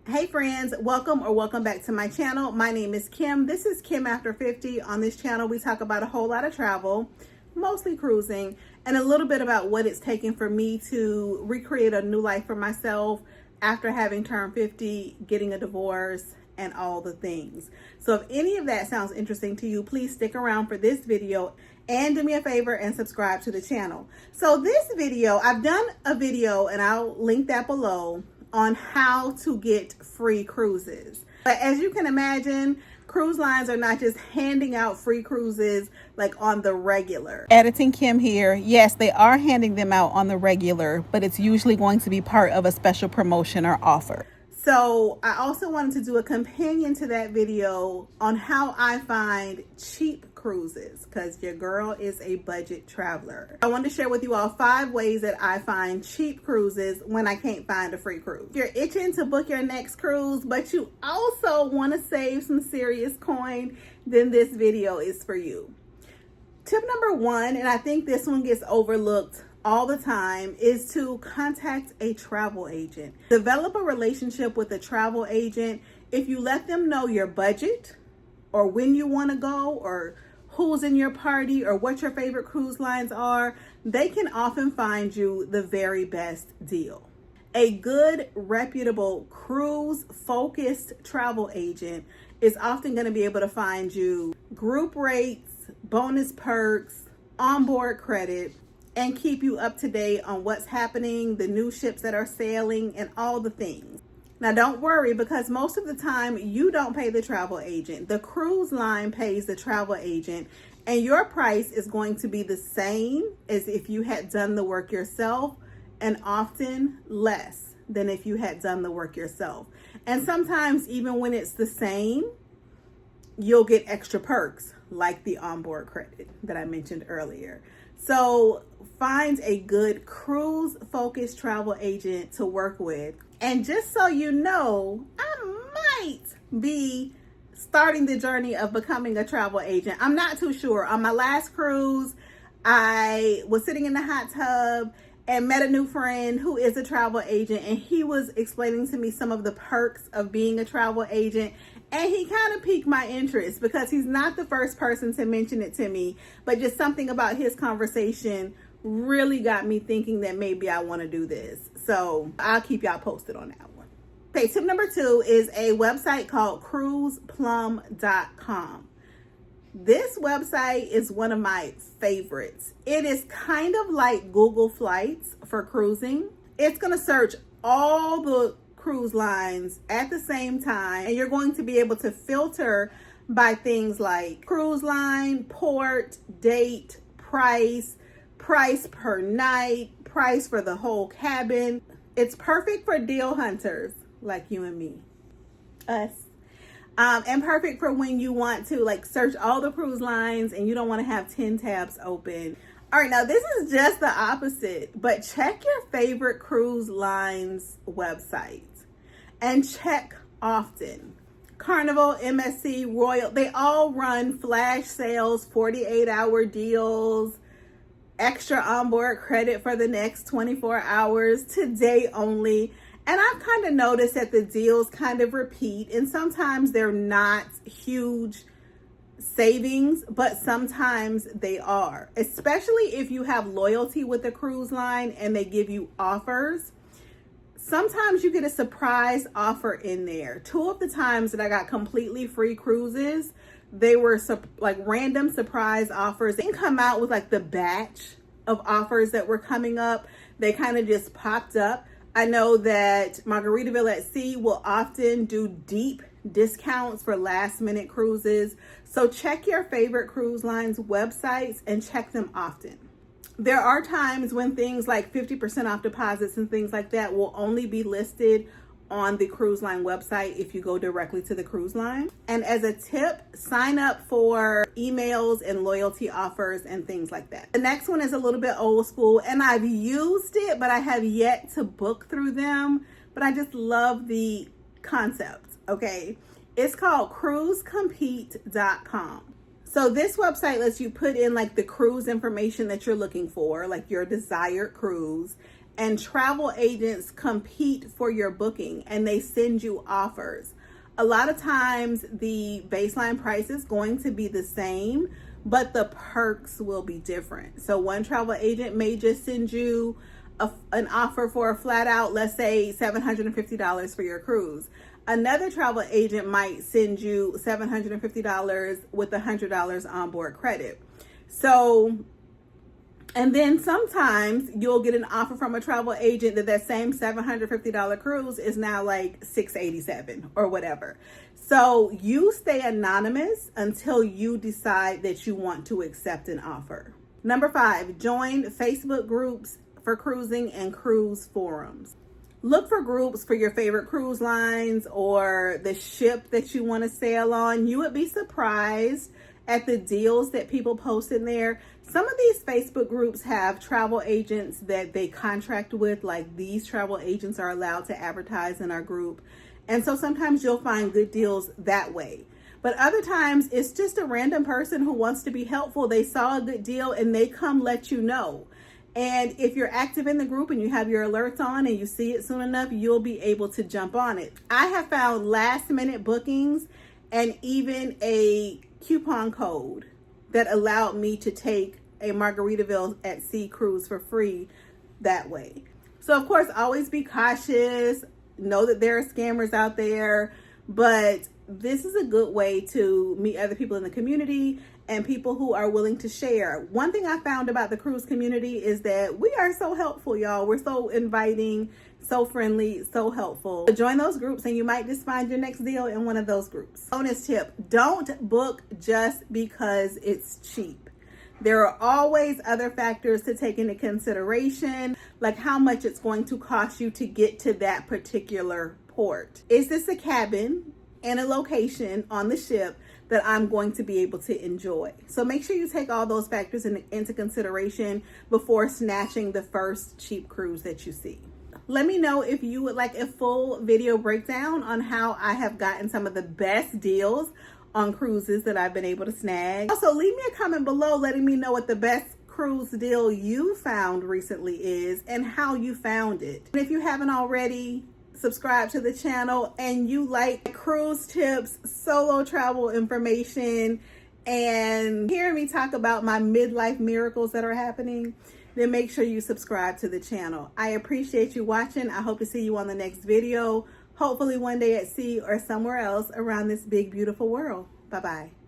Hey friends, welcome back to my channel. My name is Kim. This is Kim After 50. On this channel, we talk about a whole lot of travel, mostly cruising, and a little bit about what it's taken for me to recreate a new life for myself after having turned 50, getting a divorce, and all the things. So if any of that sounds interesting to you, please stick around for this video and do me a favor and subscribe to the channel. So this video, I've done a video and I'll link that below on how to get free cruises. But as you can imagine, cruise lines are not just handing out free cruises like on the regular. Editing Kim here. Yes, they are handing them out on the regular, but it's usually going to be part of a special promotion or offer. So I also wanted to do a companion to that video on how I find cheap cruises, because your girl is a budget traveler. I wanted to share with you all 5 ways that I find cheap cruises when I can't find a free cruise. If you're itching to book your next cruise, but you also want to save some serious coin, then this video is for you. Tip number 1, and I think this one gets overlooked all the time, is to contact a travel agent. Develop a relationship with a travel agent. If you let them know your budget or when you want to go or who's in your party or what your favorite cruise lines are, they can often find you the very best deal. A good, reputable, cruise-focused travel agent is often going to be able to find you group rates, bonus perks, onboard credit, and keep you up to date on what's happening, the new ships that are sailing, and all the things. Now, don't worry, because most of the time you don't pay the travel agent. The cruise line pays the travel agent, and your price is going to be the same as if you had done the work yourself, and often less than if you had done the work yourself. And sometimes even when it's the same, you'll get extra perks like the onboard credit that I mentioned earlier. So find a good cruise-focused travel agent to work with. And just so you know, I might be starting the journey of becoming a travel agent. I'm not too sure. On my last cruise, I was sitting in the hot tub and met a new friend who is a travel agent, and he was explaining to me some of the perks of being a travel agent. And he kind of piqued my interest because he's not the first person to mention it to me, but just something about his conversation really got me thinking that maybe I want to do this. So I'll keep y'all posted on that one. Okay, tip number 2 is a website called Cruiseplum.com. This website is one of my favorites. It is kind of like Google Flights for cruising. It's going to search all the cruise lines at the same time, and you're going to be able to filter by things like cruise line, port, date, price per night, price for the whole cabin. It's perfect for deal hunters like you and me, us, and perfect for when you want to like search all the cruise lines and you don't want to have 10 tabs open. All right, now this is just the opposite, but check your favorite cruise lines websites and check often. Carnival, MSC, Royal, they all run flash sales, 48-hour deals, extra onboard credit for the next 24 hours, today only. And I've kind of noticed that the deals kind of repeat, and sometimes they're not huge savings, but sometimes they are, especially if you have loyalty with the cruise line and they give you offers. Sometimes you get a surprise offer in there. 2 of the times that I got completely free cruises, they were like random surprise offers. They didn't come out with like the batch of offers that were coming up. They kind of just popped up. I know that Margaritaville at Sea will often do deep discounts for last minute cruises. So check your favorite cruise lines websites and check them often. There are times when things like 50% off deposits and things like that will only be listed on the cruise line website if you go directly to the cruise line. And as a tip, sign up for emails and loyalty offers and things like that. The next one is a little bit old school, and I've used it, but I have yet to book through them. But I just love the concept, okay? It's called CruiseCompete.com. So this website lets you put in like the cruise information that you're looking for, like your desired cruise, and travel agents compete for your booking and they send you offers. A lot of times the baseline price is going to be the same, but the perks will be different. So one travel agent may just send you an offer for a flat out, let's say $750 for your cruise. Another travel agent might send you $750 with $100 onboard credit. So, and then sometimes you'll get an offer from a travel agent that same $750 cruise is now like $687 or whatever. So you stay anonymous until you decide that you want to accept an offer. Number 5, join Facebook groups for cruising and cruise forums. Look for groups for your favorite cruise lines or the ship that you want to sail on. You would be surprised at the deals that people post in there. Some of these Facebook groups have travel agents that they contract with, like these travel agents are allowed to advertise in our group. And so sometimes you'll find good deals that way. But other times it's just a random person who wants to be helpful. They saw a good deal and they come let you know. And if you're active in the group and you have your alerts on and you see it soon enough, you'll be able to jump on it. I have found last minute bookings and even a coupon code that allowed me to take a Margaritaville at Sea cruise for free that way. So of course, always be cautious. Know that there are scammers out there, but this is a good way to meet other people in the community and people who are willing to share. One thing I found about the cruise community is that we are so helpful, y'all. We're so inviting, so friendly, so helpful. So join those groups and you might just find your next deal in one of those groups. Bonus tip, don't book just because it's cheap. There are always other factors to take into consideration, like how much it's going to cost you to get to that particular port. Is this a cabin and a location on the ship that I'm going to be able to enjoy? So make sure you take all those factors into consideration before snatching the first cheap cruise that you see. Let me know if you would like a full video breakdown on how I have gotten some of the best deals on cruises that I've been able to snag. Also, leave me a comment below letting me know what the best cruise deal you found recently is and how you found it. And if you haven't already, subscribe to the channel and you like cruise tips, solo travel information, and hear me talk about my midlife miracles that are happening, then make sure you subscribe to the channel. I appreciate you watching. I hope to see you on the next video, hopefully one day at sea or somewhere else around this big, beautiful world. Bye-bye.